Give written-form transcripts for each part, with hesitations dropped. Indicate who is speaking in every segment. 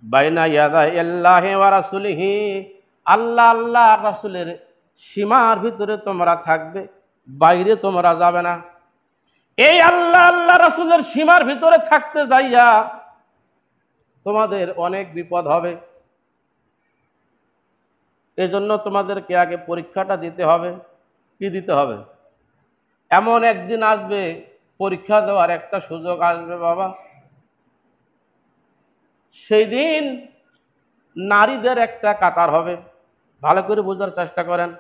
Speaker 1: বাইনা ইয়াদাই আল্লাহি ওয়া রাসূলিহি, আল্লাহ আল্লাহ রাসূলের সীমার ভিতরে তোমরা থাকবে, বাইরে তোমরা যাবে না। এই আল্লাহ আল্লাহ রাসূলের সীমার ভিতরে থাকতে যাইয়া তোমাদের অনেক বিপদ হবে। এজন্য তোমাদেরকে আগে পরীক্ষাটা দিতে হবে। কি দিতে হবে? এমন একদিন আসবে, পরীক্ষা দেওয়ার একটা সুযোগ আসবে বাবা। সেই দিন নারীদের একটা কাতার হবে, ভালো করে বোঝার চেষ্টা করেন।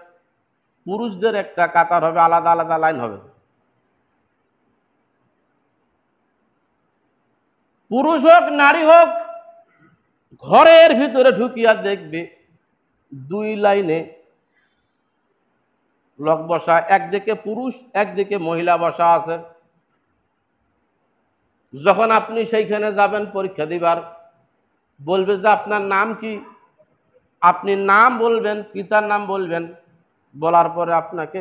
Speaker 1: পুরুষদের একটা কাতার হবে, আলাদা আলাদা লাইন হবে। পুরুষ হোক নারী হোক, ঘরের ভিতরে ঢুকিয়া দেখবে দুই লাইনে লোক বসা, একদিকে পুরুষ একদিকে মহিলা বসা আছে। যখন আপনি সেইখানে যাবেন পরীক্ষা দিবার, বলবে যে আপনার নাম কি? আপনি নাম বলবেন, পিতার নাম বলবেন, বলার পরে আপনাকে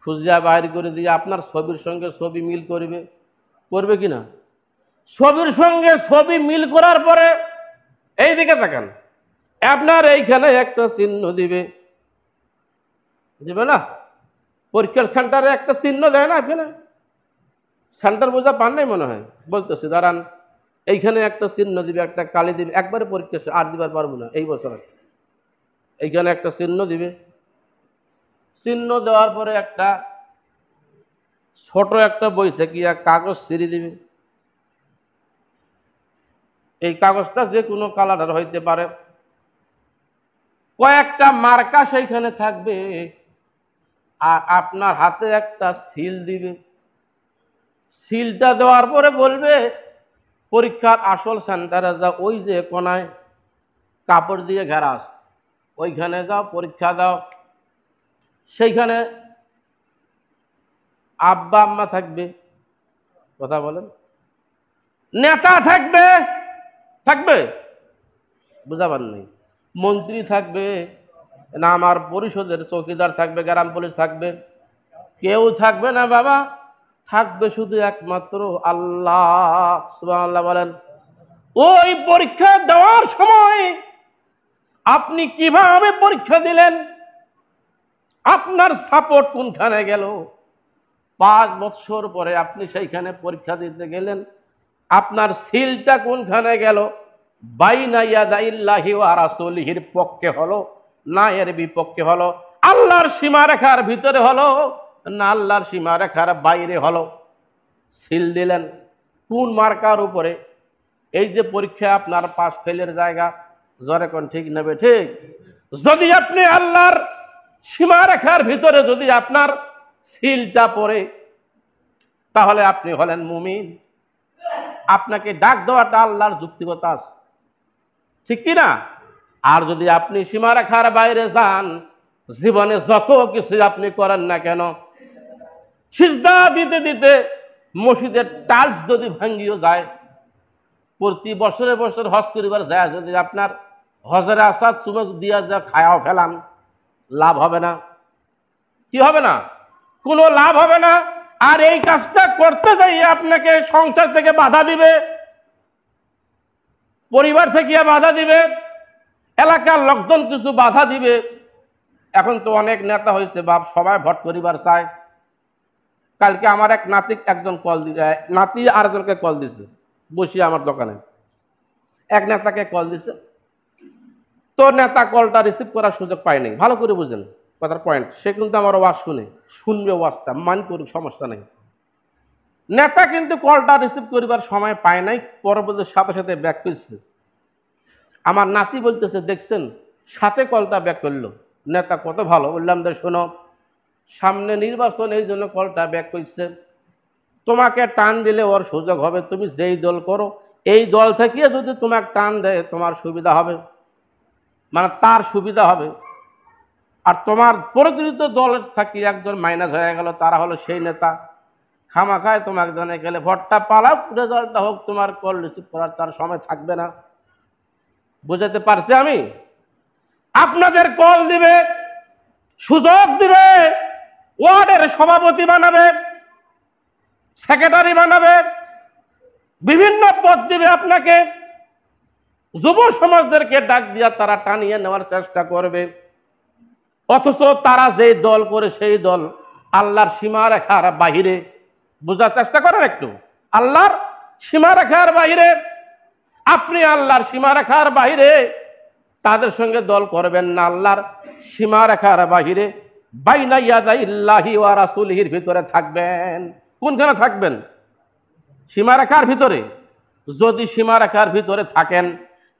Speaker 1: খুঁজিয়া বাইর করে দিয়ে আপনার ছবির সঙ্গে ছবি মিল করবে। করবে কি না? ছবির সঙ্গে ছবি মিল করার পরে এই দিকে তাকান, আপনার এইখানে একটা চিহ্ন দিবে, দিবে না? পরীক্ষার সেন্টারে একটা চিহ্ন দেয় না এখানে? সেন্টার বোঝা পান নাই মনে হয়, বলতেছি দাঁড়ান, এইখানে একটা চিহ্ন দিবে, একটা কালি দিবে, একবারে পরীক্ষা আর দিবার পারবো না এই বছর। এইখানে একটা চিহ্ন দিবে, চিহ্ন দেওয়ার পরে একটা ছোট একটা বইছে কি কাগজ ছিঁড়ে দিবে। এই কাগজটা যে কোনো কালারের হইতে পারে। কয়েকটা মার্কা সেইখানে থাকবে, আর আপনার হাতে একটা সিল দিবে। সিলটা দেওয়ার পরে বলবে পরীক্ষার আসল সেন্টারে যাও, ওই যে কোনায় কাপড় দিয়ে ঘেরা আছে, ওইখানে যাও, পরীক্ষা দাও। সেইখানে আব্বা আম্মা থাকবে, কথা বলেন, নেতা থাকবে, থাকবে বুঝাবার নেই, মন্ত্রী থাকবে না, আমার পরিষদের চৌকিদার থাকবে, গ্রাম পুলিশ থাকবে, কেউ থাকবে না বাবা। থাকবে শুধু একমাত্র আল্লাহ। সুবহানাল্লাহ বলেন। ওই পরীক্ষা দেওয়ার সময় আপনি কিভাবে পরীক্ষা দিলেন, আপনার সাপোর্ট কোনখানে গেল, 5 বছর পরে আপনি সেইখানে পরীক্ষা দিতে গেলেন, আপনার সিলটা কোনখানে গেল, বাইনা ইয়াদাইল্লাহি ওয়া রাসূলিহির পক্ষে হলো না এর বিপক্ষে হলো, আল্লাহর সীমারেখার ভিতরে হলো না আল্লাহর সীমারেখার বাইরে হলো। সিল দিলেন কোন মার্কার উপরে? এই যে পরীক্ষা আপনার পাস ফেলের জায়গা, জোরে কোন ঠিক নেবে ঠিক? যদি আপনি আল্লাহর সীমারেখার ভিতরে যদি আপনার সিলটা পড়ে, তাহলে আপনি হলেন মুমিন। আপনাকে ডাক দেওয়াটা আল্লাহর যুক্তিগত আছে, ঠিক কি না? আর যদি আপনি সীমারেখার বাইরে যান, জীবনে যত কিছু আপনি করেন না কেন, সিজদা দিতে দিতে মসজিদের টাইলস যদি ভাঙ্গিও যায়, প্রতি বছরে বছর হজ করিবার যায় যদি আপনার হজরে আসাদ চুমক দিয়া যা খায়াও ফেলান, লাভ হবে না। কি হবে না? কোনো লাভ হবে না। আর এই কাজটা করতে যাই আপনাকে সংসার থেকে বাধা দিবে, পরিবার থেকে বাধা দিবে, এলাকার লোকজন কিছু বাধা দিবে। এখন তো অনেক নেতা হয়েছে বাপ, সবাই ভোট করিবার চায়। কালকে আমার এক নাতি একজন কল দিছে, নাতি আরেকজনকে কল দিছে, বসি আমার দোকানে এক নেতাকে কল দিছে, তো নেতা কলটা রিসিভ করার সুযোগ পায়নি। ভালো করে বুঝেন কথার পয়েন্ট। সে কিন্তু আমার ওয়াজ শুনবে, ওয়াজটা মান করুক, সমস্যা নেই। নেতা কিন্তু কলটা রিসিভ করিবার সময় পায় নাই, পরবর্তীর সাথে সাথে ব্যাক করছে। আমার নাতি বলতেছে দেখছেন, সাথে কলটা ব্যাক করলো, নেতা কত ভালো। বললাম যে শোনো, সামনে নির্বাচন, এই জন্য কলটা ব্যাক করছে। তোমাকে টান দিলে ওর সুযোগ হবে, তুমি যেই দল করো এই দল থেকে যদি তোমাকে টান দেয় তোমার সুবিধা হবে, মানে তার সুবিধা হবে। আর তোমার প্রকৃত দলের থাকি একজন মাইনাস হয়ে গেল, তারা হলো সেই নেতা। খামাখায় তোমাকে জানে গেলে ভোটটা পালাও, রেজাল্টটা হোক, তোমার কল রিসিভ করার তার সময় থাকবে না। বুঝাতে পারছি আমি? আপনাদের কল দিবে, সুযোগ দিবে, ওয়ার্ডের সভাপতি বানাবে, সেক্রেটারি বানাবে, বিভিন্ন পদ দিবে আপনাকে। যুব সমাজদেরকে ডাক দিয়া তারা টানিয়ে নেওয়ার চেষ্টা করবে, অথচ তারা যেই দল করে সেই দল আল্লাহর সীমারেখার বাহিরে। বোঝার চেষ্টা করেন একটু, আল্লাহর সীমারেখার বাহিরে। আপনি আল্লাহর সীমারেখার বাহিরে তাদের সঙ্গে দল করবেন না, আল্লাহর সীমারেখার বাহিরে বাইনা ইয়াদাইল্লাহি ওয়া রাসূলিহির ভিতরে থাকবেন। কোনখানে থাকবেন? সীমারেখার ভিতরে। যদি সীমারেখার ভিতরে থাকেন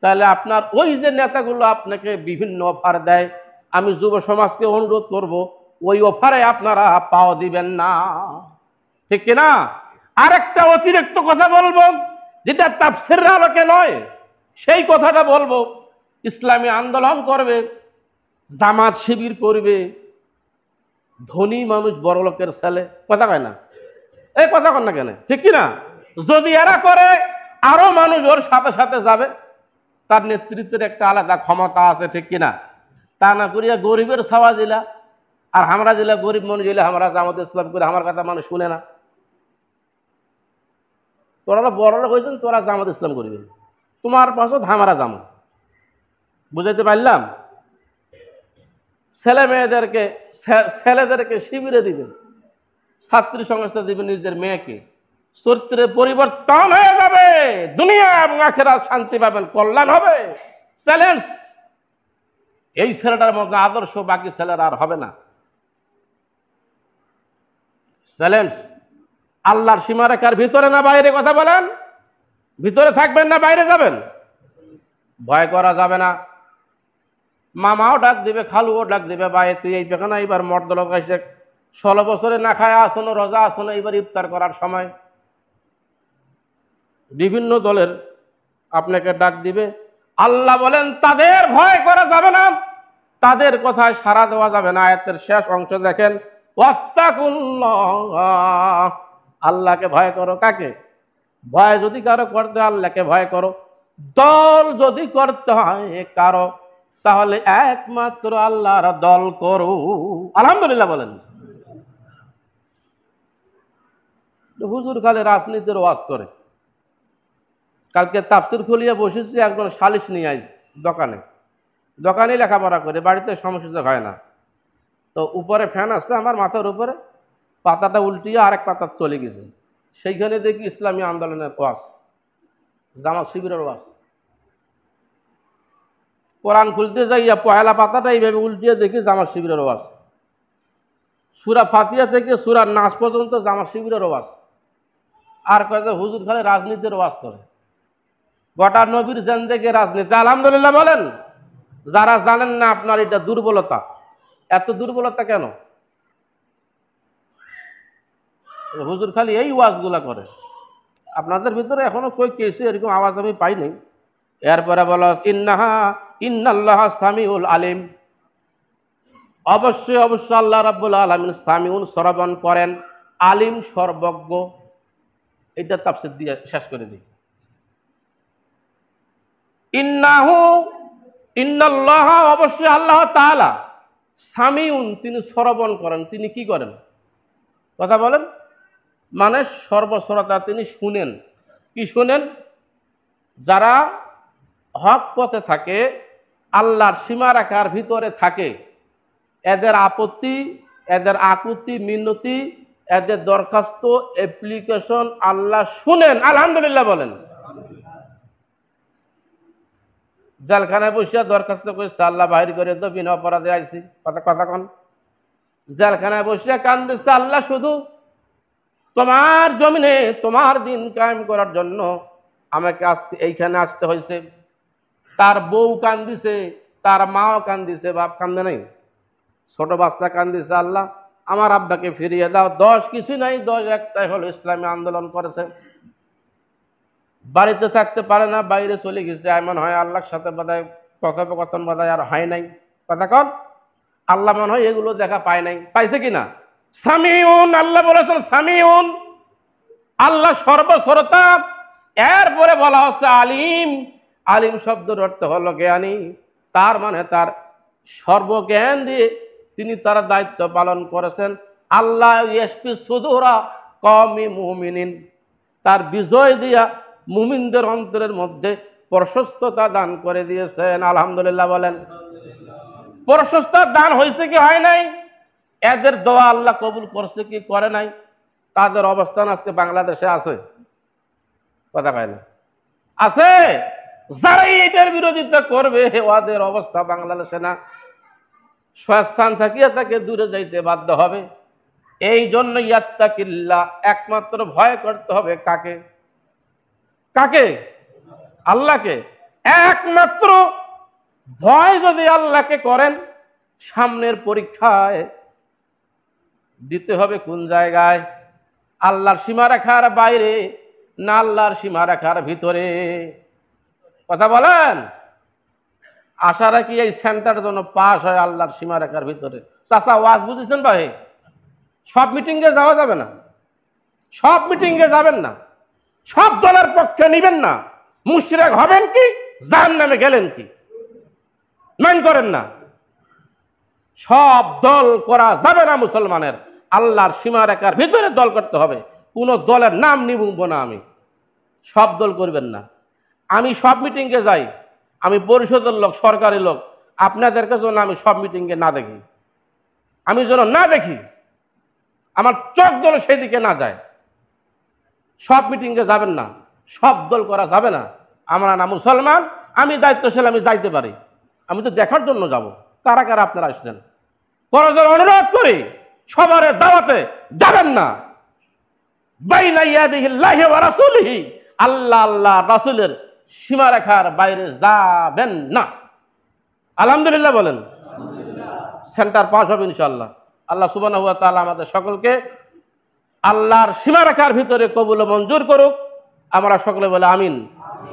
Speaker 1: তাহলে আপনার ওই যে নেতাগুলো আপনাকে বিভিন্ন অফার দেয়, আমি যুব সমাজকে অনুরোধ করব ওই অফারে আপনারা পাও দিবেন না, ঠিক কিনা? আরেকটা অতিরিক্ত কথা বলবো, যেটা তাফসীরের আলোকে নয়, সেই কথাটা বলবো। ইসলামী আন্দোলন করবে, জামাত শিবির করবে, ধনী মানুষ বড় লোকের ছেলে, কথা কয় না? এই কথা কন না কেন, ঠিক কিনা? যদি এরা করে আরো মানুষ ওর সাথে সাথে যাবে, তার নেতৃত্বের একটা আলাদা ক্ষমতা আছে, ঠিক কিনা? তা না করিয়া গরিবের ছাওয়া দিলা, আর আমরা দিলা গরিব মানুষ দিলে আমরা জামাত ইসলাম করে, আমার কথা মানুষ শুনে না। তোরা বড় লোক হয়েছেন, তোরা জামাত ইসলাম করবি, তোমার পাশে আমরা যাবো। বুঝাইতে পারলাম? ছেলেদেরকে শিবিরে দিবেন, ছাত্রী সংস্থা দিবেন, নিজের মেয়েকে, চরিত্রের পরিবর্তন হয়ে যাবে, দুনিয়া এবং আখিরাত শান্তি পাবেন, কল্যাণ হবে। চ্যালেঞ্জ। এই ছেলেটার মধ্যে আদর্শ বাকি ছেলেরা আর হবে না। চ্যালেঞ্জ। আল্লাহর সীমারেখার ভিতরে না বাইরে? কথা বলেন। ভিতরে থাকবেন না বাইরে যাবেন? ভয় করা যাবে না। মামাও ডাক দিবে, খালুও ডাক দিবে, ভাই তুই এই পেখানা এইবার মর্দলত গাইছে, 16 বছরে না খায় আসনো, রোজা আসনো, এইবার ইফতার করার সময়। বিভিন্ন দলের আপনাকে ডাক দিবে। আল্লাহ বলেন তাদের ভয় করা যাবে না, তাদের কথায় সাড়া দেওয়া যাবে না। আয়াতের শেষ অংশ দেখেন, ওয়াত্তাকুল্লাহ, আল্লাহকে ভয় করো। কাকে ভয় যদি কারো করতে, আল্লাহকে ভয় করো। দল যদি করতে হয় কারো, তাহলে একমাত্র আল্লাহর দল করো। আলহামদুলিল্লাহ বলেন। হুজুর খালি রাজনীতির ওয়াজ করে। কালকে তাফসীর খুলিয়ে বসেছি, একজন সালিশ নিয়ে আইস দোকানে লেখাপড়া করে, বাড়িতে সমস্যা হয় না। তো উপরে ফ্যান আছে আমার মাথার উপরে, পাতাটা উল্টিয়ে আরেক পাতা চলে গেছে, সেইখানে দেখি ইসলামী আন্দোলনের ওয়াজ, জামাত শিবিরের ওয়াজ। কোরআন খুলতে যাইয়া পয়লা পাতাটা এইভাবে উল্টিয়ে দেখি জামাত শিবিরের ওয়াজ। সূরা ফাতিহা থেকে সূরা নাস পর্যন্ত জামাত শিবিরের ওয়াজ। আর কয় যে হুজুর খালি রাজনীতির ওয়াজ করে, গোটা নবীর জিন্দেগি রাজনীতি। আলহামদুলিল্লাহ বলেন। যারা জানেন না আপনার এটা দুর্বলতা। এত দুর্বলতা কেন? হুজুর খালি এই ওয়াজগুলা করে। আপনাদের ভিতরে এখনো কই কেসে এরকম আওয়াজ আমি পাই নাই। এরপরে বলা ইন্নাল্লাহা সামিউল আলিম, অবশ্যই আল্লাহ রাব্বুল আলামিন সামিউন, শ্রবণ করেন, আলিম সর্বজ্ঞ। এটা তাফসীর দিয়ে শেষ করে দিই। ইন্নাল্লাহা, অবশ্যই আল্লাহ তাআলা, সামিউন, তিনি শ্রবণ করেন। তিনি কি করেন? কথা বলেন। মানে সর্বশ্রোতা, তিনি শুনেন। কি শুনেন? যারা হক পথে থাকে, আল্লাহর সীমারেখার ভিতরে থাকে, এদের আপত্তি, এদের আকুতি মিনতি, এদের দরখাস্ত, অ্যাপ্লিকেশন আল্লাহ শুনেন। আলহামদুলিল্লাহ বলেন। জেলখানায় বসিয়া দরখাস্ত করেছে, আল্লাহ বাহির করে তো, বিনা অপরাধে আইছি, কথা কন। জেলখানায় বসিয়া কান্দিছে, আল্লাহ শুধু তোমার জমিনে তোমার দিন কায়েম করার জন্য আমাকে এইখানে আসতে হয়েছে। তার বউ কান্দিছে, তার মাও কান্দিছে, বাপ কান্দে নাই, ছোট বাচ্চা কান্দিছে, আল্লাহ আমার আব্বাকে ফিরিয়ে দাও। 10 কিছু নাই, 10 একটাই হলো ইসলামী আন্দোলন করেছে। বাড়িতে থাকতে পারে না, বাইরে চলে গেছে। এমন হয় আল্লাহর সাথে বোধহয় কথোপকথন বোধহয় আর হয় নাই। কথা কন। আল্লাহ মনে হয় এগুলো দেখা পায় নাই। পাইছে কিনা? সামিউন, আল্লাহ বলেছেন সামিউন, আল্লাহ সর্বশ্রোতা। এরপরে বলা হচ্ছে আলিম। আলিম শব্দের অর্থ হলো জ্ঞানী। তার মানে তার সর্বজ্ঞান দিয়ে তিনি তার দায়িত্ব পালন করেছেন। আল্লাহ ইয়াশফি সুদুরা কওমি মুমিনিন, তার বিজয় দিয়া মুমিনদের অন্তরের মধ্যে প্রশস্ততা দান করে দিয়েছেন। আলহামদুলিল্লাহ বলেন। প্রশস্ত দান হয়েছে কি হয় নাই? এদের দোয়া আল্লাহ কবুল করছে কি করে নাই? তাদের অবস্থান আজকে বাংলাদেশে আছে, কথা পায় না, আছে। যারাই এটার বিরোধিতা করবে ওদের অবস্থা বাংলাদেশে না, স্বস্থান থাকিয়া তাকে দূরে যাইতে বাধ্য হবে। এই জন্য ইয়াত্তাকিল্লাহ, একমাত্র ভয় করতে হবে কাকে? কাকে? আল্লাহকে। একমাত্র ভয় যদি আল্লাহকে করেন, সামনের পরীক্ষায় দিতে হবে কোন জায়গায়? আল্লাহর সীমারেখার বাইরে না আল্লাহর সীমারেখার ভিতরে? কথা বলেন। আশা রাখি এই সেন্টার যেন পাস হয় আল্লাহর সীমারেখার ভিতরে। চাচা ওয়াজ বুঝেছেন ভাই? সব মিটিংয়ে যাওয়া যাবে না, সব মিটিংয়ে যাবেন না, সব দলের পক্ষে নিবেন না। মুশরিক হবেন কি, জাহান্নামে গেলেন কি, মেন করেন না। সব দল করা যাবে না মুসলমানের। আল্লাহর সীমারেখার ভিতরে দল করতে হবে। কোন দলের নাম নিবো না আমি, সব দল করবেন না। আমি সব মিটিংয়ে যাই, আমি পরিষদের লোক, সরকারি লোক, আপনাদেরকে যেন আমি সব মিটিংয়ে না দেখি, আমি যেন না দেখি, আমার চোখ যেন সেই দিকে না যায়। সব মিটিংয়ে যাবেন না, সব দল করা যাবে না। আমরা না মুসলমান, আমি দায়িত্বশীল, আমি যাইতে পারি, আমি তো দেখার জন্য যাব। কারা কারা আপনারা আসছেন? করজোর অনুরোধ করি, সবার দাওয়াতে যাবেন না। বাইনা ইয়াদিহিল্লাহি ওয়া রাসূলিহি, আল্লাহ আল্লাহ রাসূলের সীমারেখার বাইরে যাবেন না। আলহামদুলিল্লাহ বলেন। সেন্টার পাস হবে ইনশাআল্লাহ। আল্লাহ সুবহানাহু ওয়া তাআলা আমাদের সকলকে আল্লাহর সীমারেখার ভিতরে কবুল মঞ্জুর করুক। আমরা সকলে বলে আমিন।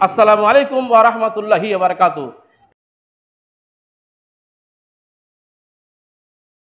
Speaker 1: আসসালামু আলাইকুম ওয়া রাহমাতুল্লাহি ওয়া বারাকাতুহু।